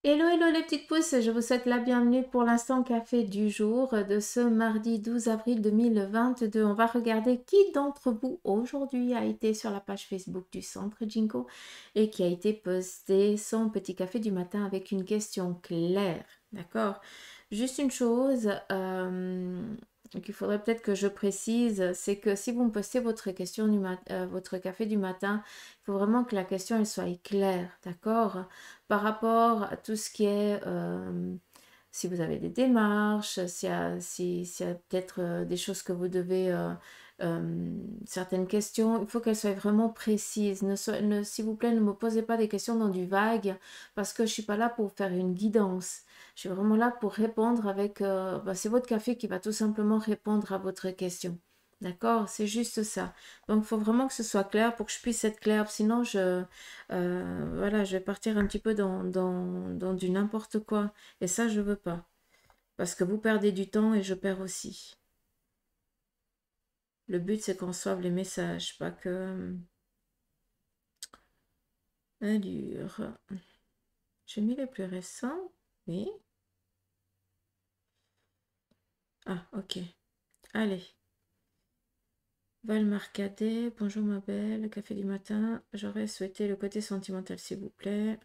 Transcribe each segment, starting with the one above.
Hello, hello les petites pousses, je vous souhaite la bienvenue pour l'instant café du jour de ce mardi 12 avril 2022. On va regarder qui d'entre vous aujourd'hui a été sur la page Facebook du Centre Jinko et qui a été posté son petit café du matin avec une question claire. D'accord? Juste une chose qu'il faudrait peut-être que je précise, c'est que si vous me postez votre question votre café du matin, il faut vraiment que la question elle soit claire, d'accord? Par rapport à tout ce qui est, si vous avez des démarches, s'il y a peut-être des choses que vous devez, certaines questions, il faut qu'elles soient vraiment précises. S'il vous plaît, ne me posez pas des questions dans du vague, parce que je ne suis pas là pour faire une guidance. Je suis vraiment là pour répondre avec, c'est votre café qui va tout simplement répondre à votre question. D'accord? C'est juste ça. Donc, il faut vraiment que ce soit clair pour que je puisse être claire. Sinon, voilà, je vais partir un petit peu dans du n'importe quoi. Et ça, je veux pas. Parce que vous perdez du temps et je perds aussi. Le but, c'est qu'on reçoive les messages, pas que... Allure. J'ai mis les plus récents. Oui. Ah, ok. Allez. Val Marcadet, bonjour ma belle, café du matin. J'aurais souhaité le côté sentimental, s'il vous plaît.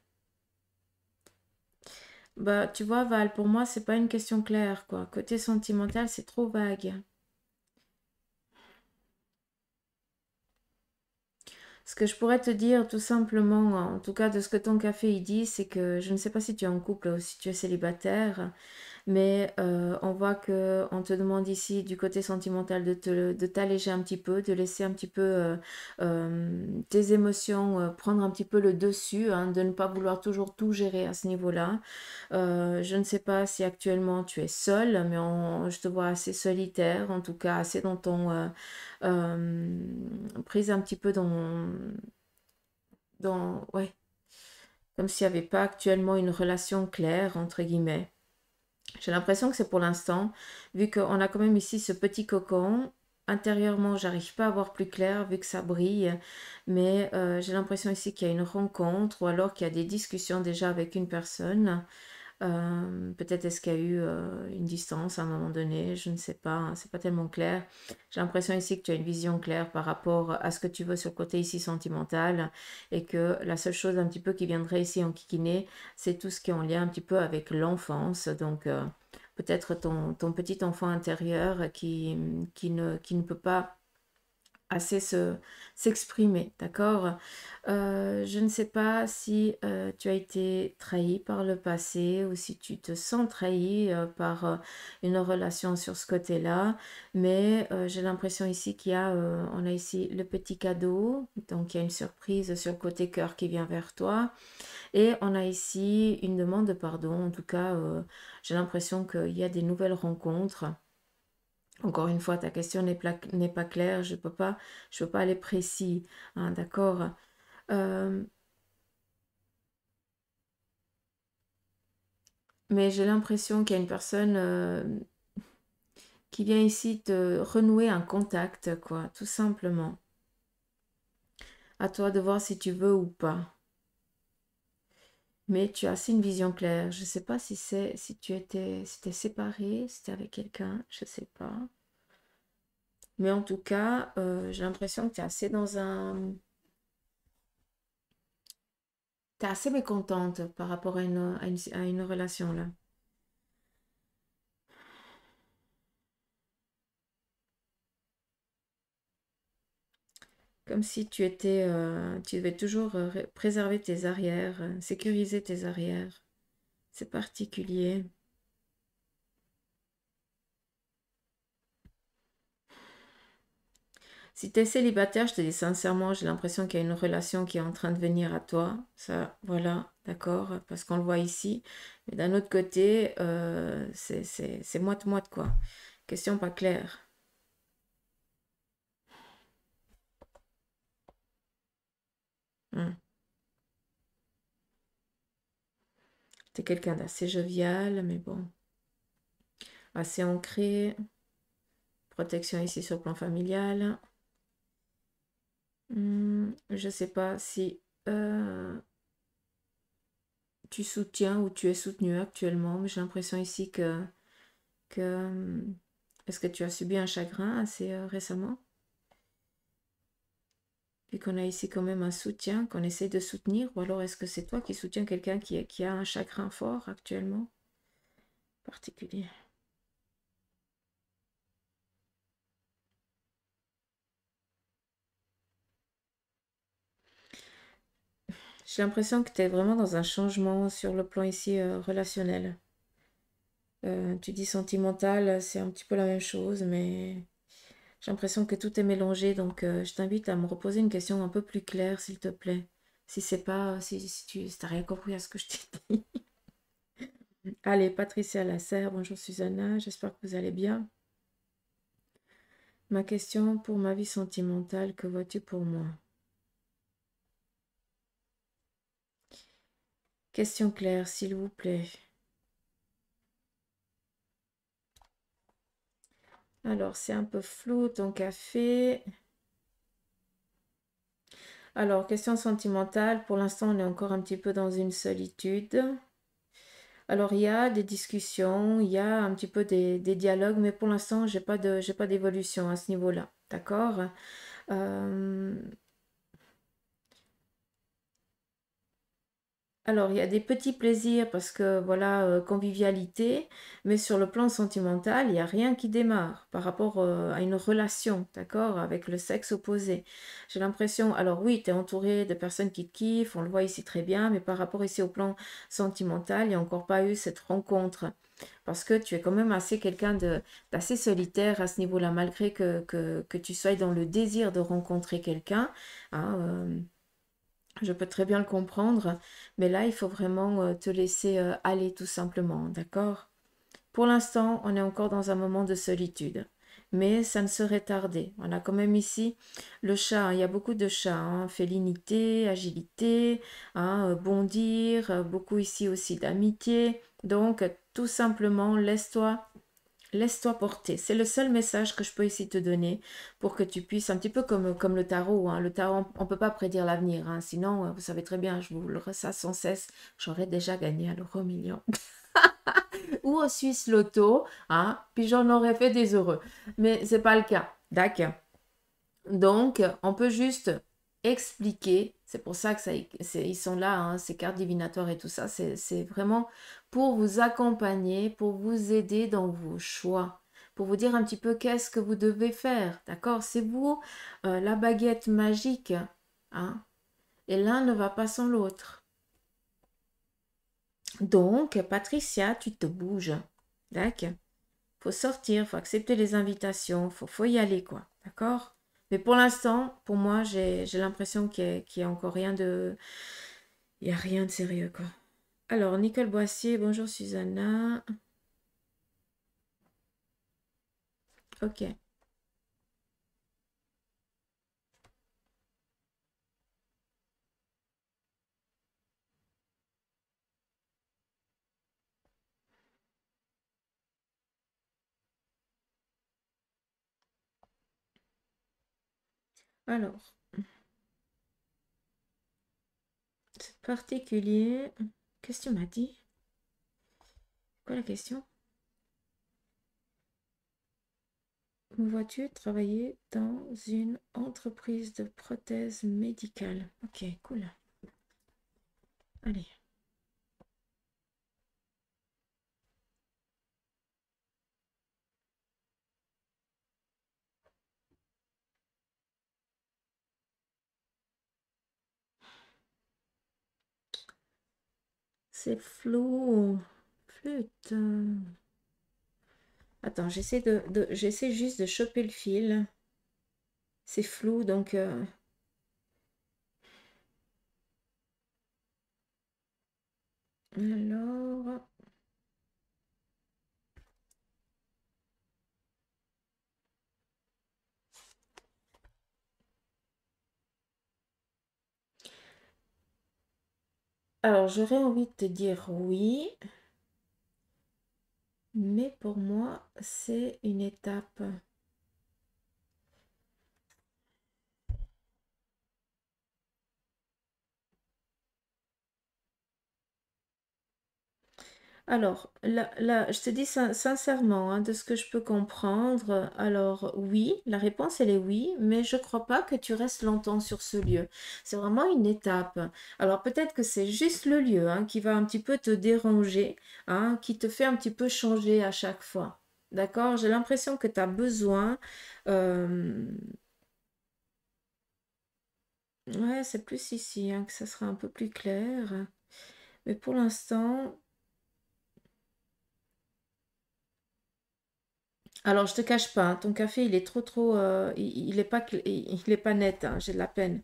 Bah, tu vois, Val, pour moi, c'est pas une question claire, quoi. Côté sentimental, c'est trop vague. Ce que je pourrais te dire tout simplement, en tout cas de ce que ton café il dit, c'est que je ne sais pas si tu es en couple ou si tu es célibataire, mais on voit que on te demande ici du côté sentimental de t'alléger un petit peu, de laisser un petit peu tes émotions prendre un petit peu le dessus, hein, de ne pas vouloir toujours tout gérer à ce niveau-là. Je ne sais pas si actuellement tu es seule, mais je te vois assez solitaire, en tout cas assez dans ton prise un petit peu ouais, comme s'il n'y avait pas actuellement une relation claire entre guillemets. J'ai l'impression que c'est pour l'instant, vu qu'on a quand même ici ce petit cocon. Intérieurement, j'arrive pas à voir plus clair vu que ça brille, mais j'ai l'impression ici qu'il y a une rencontre ou alors qu'il y a des discussions déjà avec une personne. Peut-être est-ce qu'il y a eu une distance à un moment donné, je ne sais pas, hein, c'est pas tellement clair. J'ai l'impression ici que tu as une vision claire par rapport à ce que tu veux sur le côté ici sentimental et que la seule chose un petit peu qui viendrait ici en kikiner, c'est tout ce qui est en lien un petit peu avec l'enfance. Donc peut-être ton petit enfant intérieur qui ne peut pas assez s'exprimer, d'accord? Je ne sais pas si tu as été trahi par le passé ou si tu te sens trahi par une relation sur ce côté-là, mais j'ai l'impression ici on a ici le petit cadeau, donc il y a une surprise sur le côté cœur qui vient vers toi, et on a ici une demande de pardon, en tout cas j'ai l'impression qu'il y a des nouvelles rencontres. Encore une fois, ta question n'est pas claire, je peux pas aller précis, hein, d'accord? Euh, mais j'ai l'impression qu'il y a une personne qui vient ici te renouer un contact, quoi, tout simplement. À toi de voir si tu veux ou pas. Mais tu as assez une vision claire. Je sais pas si t'es séparé, si t'es avec quelqu'un, je sais pas. Mais en tout cas, j'ai l'impression que tu es assez t'es assez mécontente par rapport à une relation là. Comme si tu devais toujours préserver tes arrières, sécuriser tes arrières. C'est particulier. Si tu es célibataire, je te dis sincèrement, j'ai l'impression qu'il y a une relation qui est en train de venir à toi. Ça, voilà, d'accord, parce qu'on le voit ici. Mais d'un autre côté, c'est moite-moite, quoi. Question pas claire. Hmm. T'es quelqu'un d'assez jovial, mais bon, assez ancré. Protection ici sur le plan familial. Je sais pas si euh, tu soutiens ou tu es soutenu actuellement. Mais j'ai l'impression ici que est-ce que tu as subi un chagrin assez récemment? Puis qu'on a ici quand même un soutien, qu'on essaie de soutenir, ou alors est-ce que c'est toi qui soutiens quelqu'un qui a un chagrin fort actuellement, particulier? J'ai l'impression que tu es vraiment dans un changement sur le plan ici relationnel. Tu dis sentimental, c'est un petit peu la même chose, mais j'ai l'impression que tout est mélangé, donc je t'invite à me reposer une question un peu plus claire, s'il te plaît. Si c'est pas, si tu si t'as rien compris à ce que je t'ai dit. Allez, Patricia Lasserre, bonjour Susanna, j'espère que vous allez bien. Ma question pour ma vie sentimentale, que vois-tu pour moi? Question claire, s'il vous plaît. Alors, c'est un peu flou ton café. Alors, question sentimentale, pour l'instant, on est encore un petit peu dans une solitude. Alors, il y a des discussions, il y a un petit peu des dialogues, mais pour l'instant, j'ai pas d'évolution à ce niveau-là. D'accord? Euh, Alors, il y a des petits plaisirs parce que, voilà, convivialité, mais sur le plan sentimental, il n'y a rien qui démarre par rapport à une relation, d'accord, avec le sexe opposé. J'ai l'impression, alors oui, tu es entouré de personnes qui te kiffent, on le voit ici très bien, mais par rapport ici au plan sentimental, il n'y a encore pas eu cette rencontre. Parce que tu es quand même assez quelqu'un d'assez solitaire à ce niveau-là, malgré que tu sois dans le désir de rencontrer quelqu'un. Hein, je peux très bien le comprendre, mais là, il faut vraiment te laisser aller tout simplement, d'accord? Pour l'instant, on est encore dans un moment de solitude, mais ça ne saurait tarder. On a quand même ici le chat, hein, il y a beaucoup de chats, hein, félinité, agilité, hein, bondir, beaucoup ici aussi d'amitié. Donc, tout simplement, laisse-toi porter. C'est le seul message que je peux ici te donner pour que tu puisses, un petit peu comme le tarot. Hein. Le tarot, on ne peut pas prédire l'avenir. Hein. Sinon, vous savez très bien, je vous le ressasse sans cesse, j'aurais déjà gagné à l'euro million. Ou au Suisse Loto, hein, puis j'en aurais fait des heureux. Mais c'est pas le cas. D'accord. Donc, on peut juste expliquer, c'est pour ça que ils sont là, hein, ces cartes divinatoires et tout ça, c'est vraiment pour vous accompagner, pour vous aider dans vos choix, pour vous dire un petit peu qu'est-ce que vous devez faire, d'accord? C'est vous, la baguette magique, hein, et l'un ne va pas sans l'autre. Donc, Patricia, tu te bouges, d'accord? Faut sortir, faut accepter les invitations, faut y aller, quoi. D'accord? Mais pour l'instant, pour moi, j'ai l'impression qu'il y a encore rien de... Il n'y a rien de sérieux, quoi. Alors, Nicole Boissier, bonjour Susanna. Ok. Alors, c'est particulier. Qu'est-ce que tu m'as dit? Quoi la question? Me vois-tu travailler dans une entreprise de prothèses médicales? Ok, cool. Allez. C'est flou. Flûte. Attends, j'essaie juste de choper le fil. C'est flou, donc... Alors... Alors, j'aurais envie de te dire oui, mais pour moi, c'est une étape. Alors, là, je te dis sincèrement, hein, de ce que je peux comprendre, alors oui, la réponse elle est oui, mais je crois pas que tu restes longtemps sur ce lieu. C'est vraiment une étape. Alors peut-être que c'est juste le lieu, hein, qui va un petit peu te déranger, hein, qui te fait un petit peu changer à chaque fois. D'accord? J'ai l'impression que tu as besoin. euh, ouais, c'est plus ici, hein, que ça sera un peu plus clair. Mais pour l'instant, alors, je te cache pas, hein, ton café, il est trop, il est pas, il est pas net, hein, j'ai de la peine.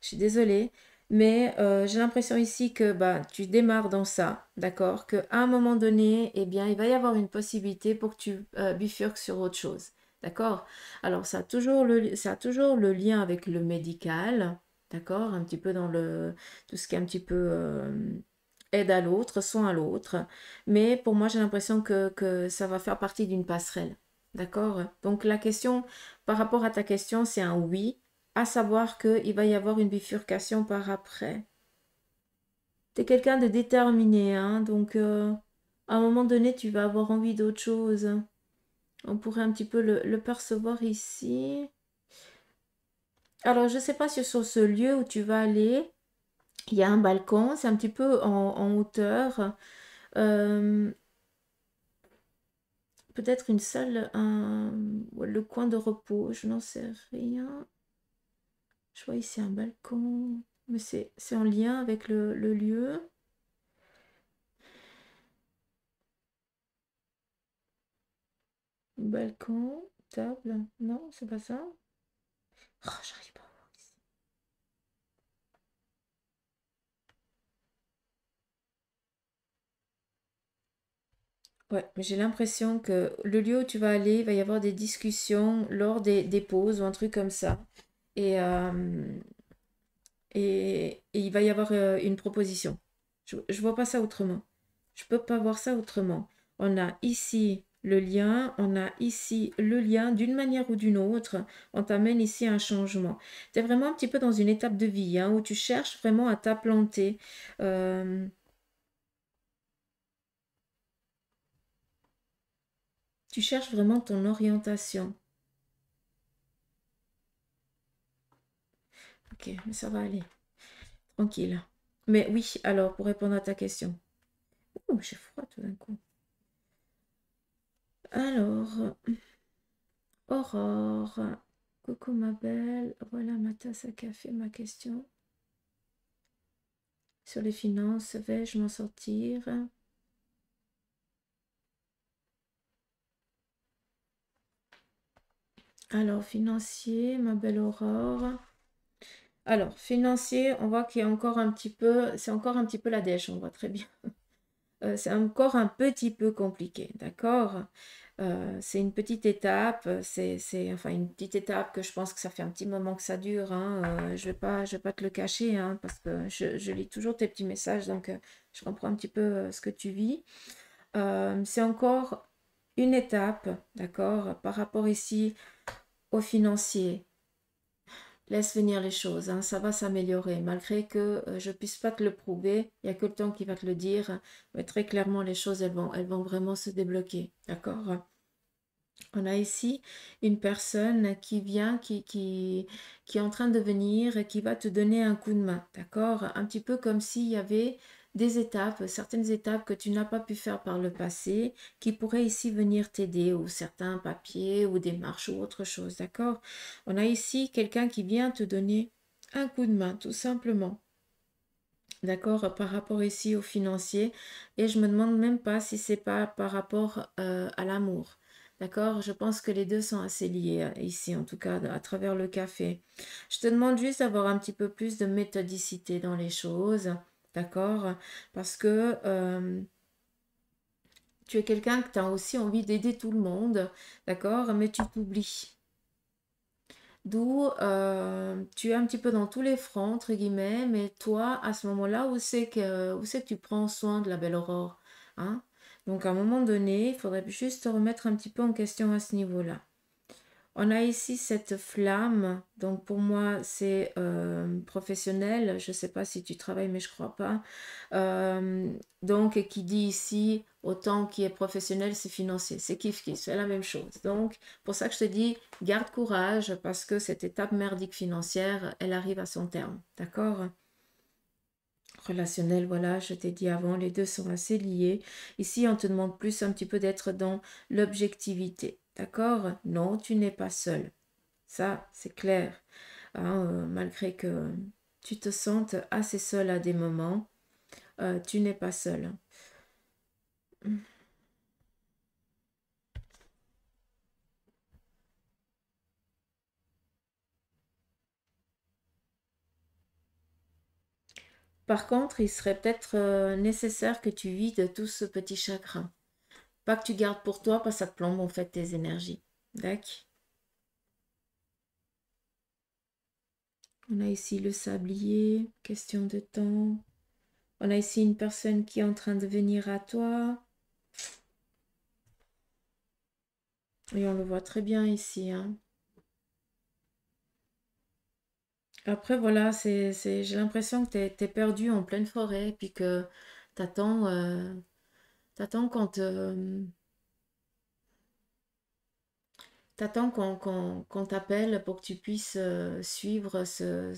Je suis désolée, mais j'ai l'impression ici que bah, tu démarres dans ça, d'accord? Qu'à un moment donné, eh bien, il va y avoir une possibilité pour que tu bifurques sur autre chose, d'accord? Alors, ça a toujours le lien avec le médical, d'accord? Un petit peu dans tout ce qui est un petit peu aide à l'autre, soin à l'autre. Mais pour moi, j'ai l'impression que ça va faire partie d'une passerelle. D'accord? Donc la question, par rapport à ta question, c'est un oui, à savoir qu'il va y avoir une bifurcation par après. Tu es quelqu'un de déterminé, hein, donc à un moment donné, tu vas avoir envie d'autre chose. On pourrait un petit peu le percevoir ici. Alors, je ne sais pas si sur ce lieu où tu vas aller, il y a un balcon, c'est un petit peu en hauteur. Euh, Peut-être une salle, le coin de repos, je n'en sais rien. Je vois ici un balcon, mais c'est en lien avec le lieu. Balcon, table, non, c'est pas ça. Oh, j'arrive pas à voir ici. Ouais, mais j'ai l'impression que le lieu où tu vas aller, il va y avoir des discussions lors des pauses ou un truc comme ça. Et, et il va y avoir une proposition. Je vois pas ça autrement. Je peux pas voir ça autrement. On a ici le lien, on a ici le lien d'une manière ou d'une autre. On t'amène ici un changement. Tu es vraiment un petit peu dans une étape de vie, hein, où tu cherches vraiment à t'implanter. Euh, Tu cherches vraiment ton orientation. Ok, mais ça va aller. Tranquille. Mais oui, alors, pour répondre à ta question. Ouh, j'ai froid tout d'un coup. Alors, Aurore. Coucou ma belle. Voilà ma tasse à café, ma question. Sur les finances, vais-je m'en sortir? Alors, financier, ma belle Aurore. Alors, financier, on voit qu'il y a encore un petit peu, c'est encore un petit peu la dèche, on voit très bien. C'est encore un petit peu compliqué, d'accord? C'est une petite étape, enfin une petite étape que je pense que ça fait un petit moment que ça dure, hein. Je vais pas te le cacher, hein, parce que je lis toujours tes petits messages, donc je comprends un petit peu ce que tu vis. C'est encore une étape, d'accord, par rapport ici au financier. Laisse venir les choses, hein, ça va s'améliorer. Malgré que je puisse pas te le prouver, il n'y a que le temps qui va te le dire. Mais très clairement, les choses, elles vont vraiment se débloquer. D'accord? On a ici une personne qui vient, qui est en train de venir et qui va te donner un coup de main. D'accord? Un petit peu comme s'il y avait des étapes, certaines étapes que tu n'as pas pu faire par le passé, qui pourraient ici venir t'aider, ou certains papiers, ou démarches, ou autre chose. D'accord? On a ici quelqu'un qui vient te donner un coup de main, tout simplement. D'accord, par rapport ici au financier. Et je me demande même pas si c'est pas par rapport à l'amour. D'accord, je pense que les deux sont assez liés ici, en tout cas à travers le café. Je te demande juste d'avoir un petit peu plus de méthodicité dans les choses. D'accord, parce que tu es quelqu'un que tu as aussi envie d'aider tout le monde. D'accord, mais tu t'oublies. D'où tu es un petit peu dans tous les fronts, entre guillemets, mais toi, à ce moment-là, où c'est que tu prends soin de la belle Aurore, hein? Donc, à un moment donné, il faudrait juste te remettre un petit peu en question à ce niveau-là. On a ici cette flamme, donc pour moi c'est professionnel, je ne sais pas si tu travailles mais je crois pas. Donc qui dit ici, autant qui est professionnel c'est financier, c'est kiff-kiff, c'est la même chose. Donc pour ça que je te dis, garde courage parce que cette étape merdique financière, elle arrive à son terme, d'accord? Relationnel, voilà, je t'ai dit avant, les deux sont assez liés. Ici, on te demande plus un petit peu d'être dans l'objectivité, d'accord? Non, tu n'es pas seul. Ça, c'est clair. Hein, malgré que tu te sentes assez seul à des moments, tu n'es pas seul. Par contre, il serait peut-être nécessaire que tu vides tout ce petit chagrin. Pas que tu gardes pour toi, parce que ça te plombe en fait tes énergies. D'accord? On a ici le sablier, question de temps. On a ici une personne qui est en train de venir à toi. Et on le voit très bien ici, hein. Après, voilà, j'ai l'impression que tu es perdu en pleine forêt, puis que t'attends t'attends t'attends qu'on t'appelle pour que tu puisses suivre ce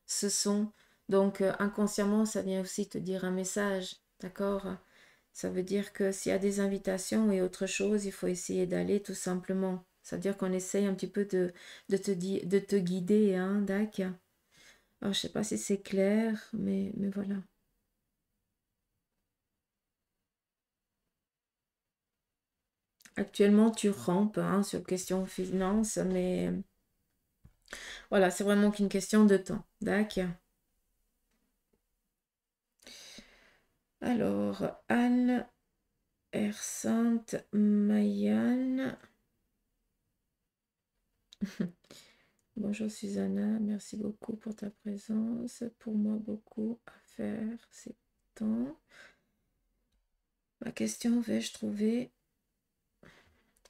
son. Donc, inconsciemment, ça vient aussi te dire un message, d'accord? Ça veut dire que s'il y a des invitations et autre chose, il faut essayer d'aller tout simplement. Ça veut dire qu'on essaye un petit peu de te guider, hein, d'accord? Alors, je sais pas si c'est clair, mais voilà. Actuellement, tu rampes hein, sur question finance, mais voilà, c'est vraiment qu'une question de temps. D'accord. Alors, Anne, Ersante, Mayanne. Bonjour Susanna, merci beaucoup pour ta présence. Pour moi, beaucoup à faire ces temps. Ma question, vais-je trouver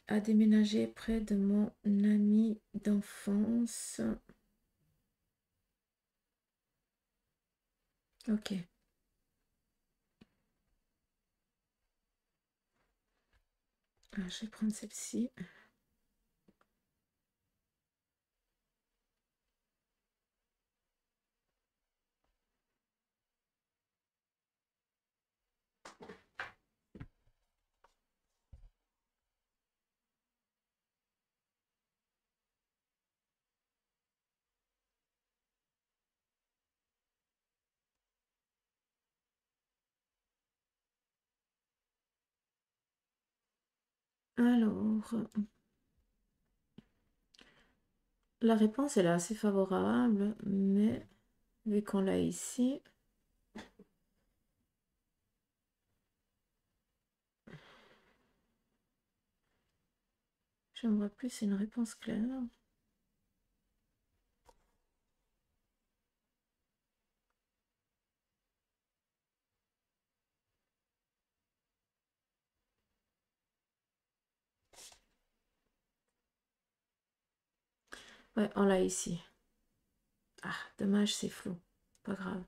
à déménager près de mon ami d'enfance? Ok. Ah, je vais prendre celle-ci. Alors, la réponse elle est assez favorable, mais vu qu'on l'a ici, j'aimerais plus une réponse claire. Ouais, on l'a ici. Ah, dommage, c'est flou. Pas grave.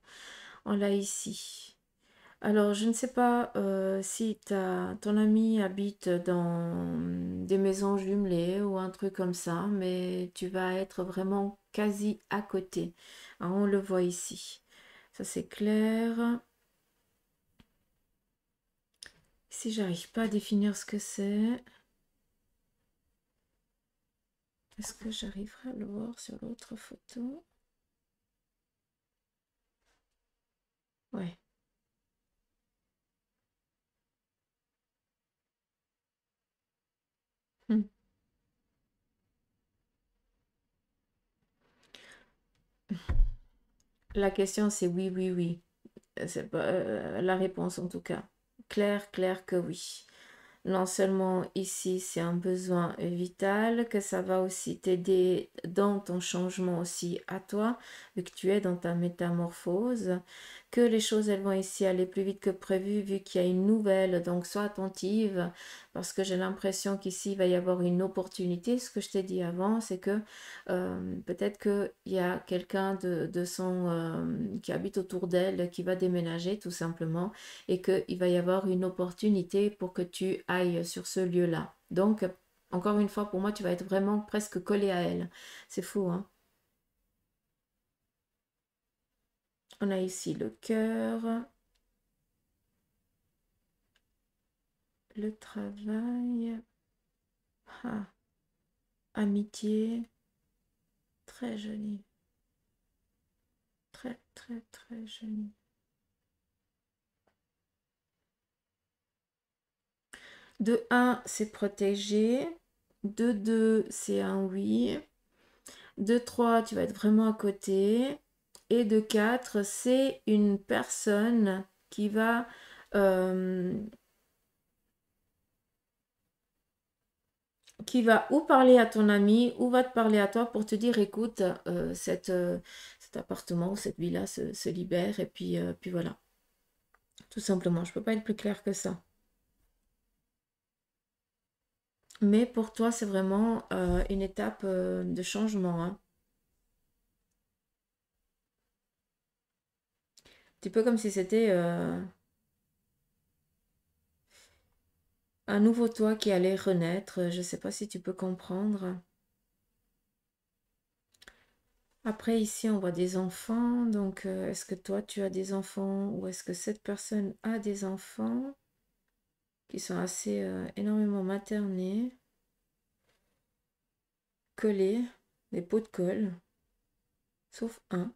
On l'a ici. Alors, je ne sais pas si ton ami habite dans des maisons jumelées ou un truc comme ça, mais tu vas être vraiment quasi à côté. Ah, on le voit ici. Ça, c'est clair. Si j'arrive pas à définir ce que c'est, est-ce que j'arriverai à le voir sur l'autre photo? Ouais. Hmm. La question, c'est oui, oui, oui. C'est pas, la réponse en tout cas. Claire, claire que oui. Non seulement ici, c'est un besoin vital, que ça va aussi t'aider dans ton changement aussi à toi, vu que tu es dans ta métamorphose. que les choses, elles vont ici aller plus vite que prévu vu qu'il y a une nouvelle. Donc, sois attentive parce que j'ai l'impression qu'ici, il va y avoir une opportunité. Ce que je t'ai dit avant, c'est que peut-être qu'il y a quelqu'un de son qui habite autour d'elle qui va déménager tout simplement et qu'il va y avoir une opportunité pour que tu ailles sur ce lieu-là. Donc, encore une fois, pour moi, tu vas être vraiment presque collé à elle. C'est fou, hein? On a ici le cœur, le travail, ah, amitié, très joli, très très très joli. De un, c'est protégé. De 2, c'est un oui. De 3, tu vas être vraiment à côté. Et de 4, c'est une personne euh, qui va ou parler à ton ami ou va te parler à toi pour te dire, écoute, cet appartement ou cette villa se libère. Et puis voilà, tout simplement. Je ne peux pas être plus clair que ça. Mais pour toi, c'est vraiment une étape de changement, hein. Un petit peu comme si c'était un nouveau toi qui allait renaître. Je ne sais pas si tu peux comprendre. Après, ici, on voit des enfants. Donc, est-ce que toi, tu as des enfants ou est-ce que cette personne a des enfants qui sont assez énormément maternés, collés, des pots de colle, sauf un.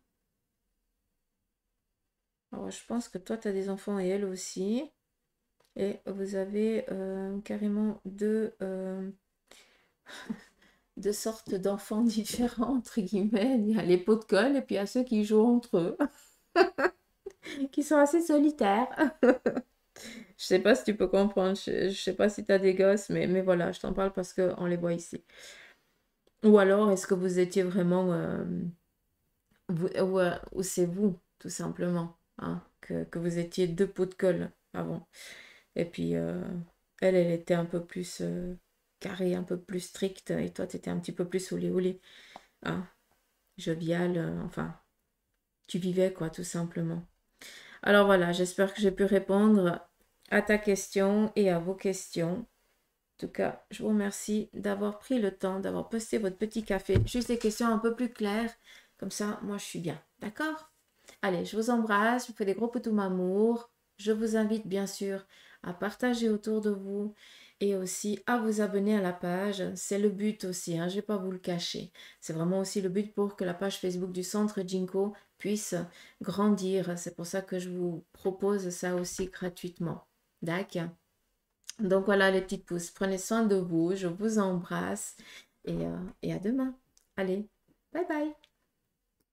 Alors, je pense que toi, tu as des enfants et elle aussi. Et vous avez carrément deux sortes d'enfants différents, entre guillemets. Il y a les pots de colle et puis il y a ceux qui jouent entre eux, qui sont assez solitaires. Je sais pas si tu peux comprendre, je sais pas si tu as des gosses, mais voilà, je t'en parle parce qu'on les voit ici. Ou alors, est-ce que vous étiez vraiment... ou c'est vous, tout simplement, hein, que vous étiez deux pots de colle avant. Et puis, elle était un peu plus carrée, un peu plus stricte, et toi, tu étais un petit peu plus olé olé, hein, jovial, enfin, tu vivais, quoi, tout simplement. Alors voilà, j'espère que j'ai pu répondre à ta question et à vos questions. En tout cas, je vous remercie d'avoir pris le temps, d'avoir posté votre petit café. Juste des questions un peu plus claires. Comme ça, moi, je suis bien. D'accord? Allez, je vous embrasse. Je vous fais des gros poutous m'amour. Je vous invite, bien sûr, à partager autour de vous et aussi à vous abonner à la page. C'est le but aussi, hein, je ne vais pas vous le cacher. C'est vraiment aussi le but pour que la page Facebook du Centre Jinko puisse grandir. C'est pour ça que je vous propose ça aussi gratuitement. D'accord? Donc voilà les petites pousses, prenez soin de vous, je vous embrasse et à demain. Allez, bye bye.